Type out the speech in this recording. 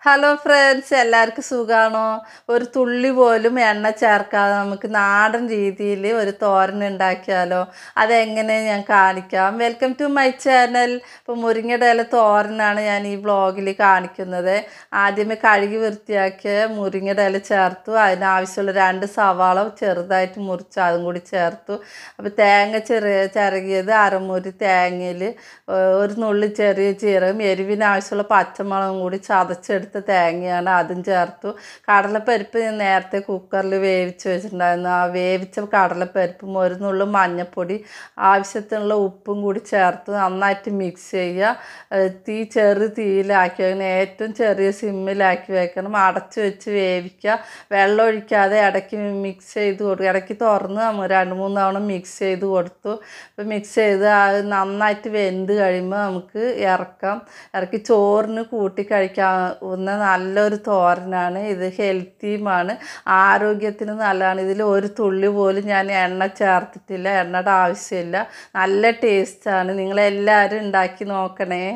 Hello friends, എല്ലാവർക്കും സുഖമാണോ? ഒരു തുള്ളി പോലും എണ്ണ ചേർക്കാതെ നമുക്ക് നാടൻ രീതിയിൽ ഒരു തോരൻ ഉണ്ടാക്കിയാലോ? അതെങ്ങനെ ഞാൻ കാണിക്കാം. Welcome to my channel. ഇപ്പോൾ മുരിങ്ങയുടെ ഇല തോരനാണ് ഞാൻ ഈ വ്ളോഗിൽ കാണിക്കുന്നത്. ആദ്യമേ കഴുകി വൃത്തിയാക്കിയ മുരിങ്ങയുടെ ഇല ചേർത്തു. അതിനാവശ്യമുള്ള 2 സവാള ചെറുതായിട്ട് മുറിച്ച് അതും കൂടി ചേർത്തു. അപ്പോൾ തേങ്ങ ചിരകിയത് അരമുറി തേങ്ങയിൽ ഒരു നുള്ളി ചെറിയ ജീരകം, എരിവിനാവശ്യമുള്ള പച്ചമുളകും കൂടി ചതച്ചെടുത്ത് തേങ്ങയാണ്, അതും ചേർത്തു. കടലപ്പരിപ്പ് ഞാൻ നേരത്തെ കുക്കറിൽ വേവിച്ച് വെച്ചിട്ടുണ്ടായിരുന്നു. ആ വേവിച്ച കടലപ്പരിപ്പും ഒരു നുള്ളു മഞ്ഞൾപ്പൊടി, ആവശ്യത്തിനുള്ള ഉപ്പും കൂടി ചേർത്ത് നന്നായിട്ട് മിക്സ് ചെയ്യുക. ചെറു തീയിലാക്കി വെക്കണം, ഏറ്റവും ചെറിയ സിമ്മിലാക്കി വെക്കണം. അടച്ച് വെച്ച് വേവിക്കുക. വെള്ളം ഒഴിക്കാതെ ഇടയ്ക്ക് മിക്സ് ചെയ്ത് കൊടുക്കുക. ഇടയ്ക്ക് തുറന്ന് 2-3 തവണ മിക്സ് ചെയ്ത് കൊടുത്തു. അപ്പോൾ മിക്സ് ചെയ്ത് അത് നന്നായിട്ട് വെന്ത് കഴിയുമ്പോൾ നമുക്ക് ഇറക്കി ചോറിന് കൂട്ടി കഴിക്കാവുന്ന നല്ലൊരു തോരനാണ് ഇത്. ഹെൽത്തിയുമാണ്, ആരോഗ്യത്തിന് നല്ലതാണ്. ഇതിൽ ഒരു തുള്ളി പോലും ഞാൻ എണ്ണ ചേർത്തിട്ടില്ല, എണ്ണയുടെ ആവശ്യമില്ല. നല്ല ടേസ്റ്റാണ്. നിങ്ങളെല്ലാവരും ഉണ്ടാക്കി നോക്കണേ.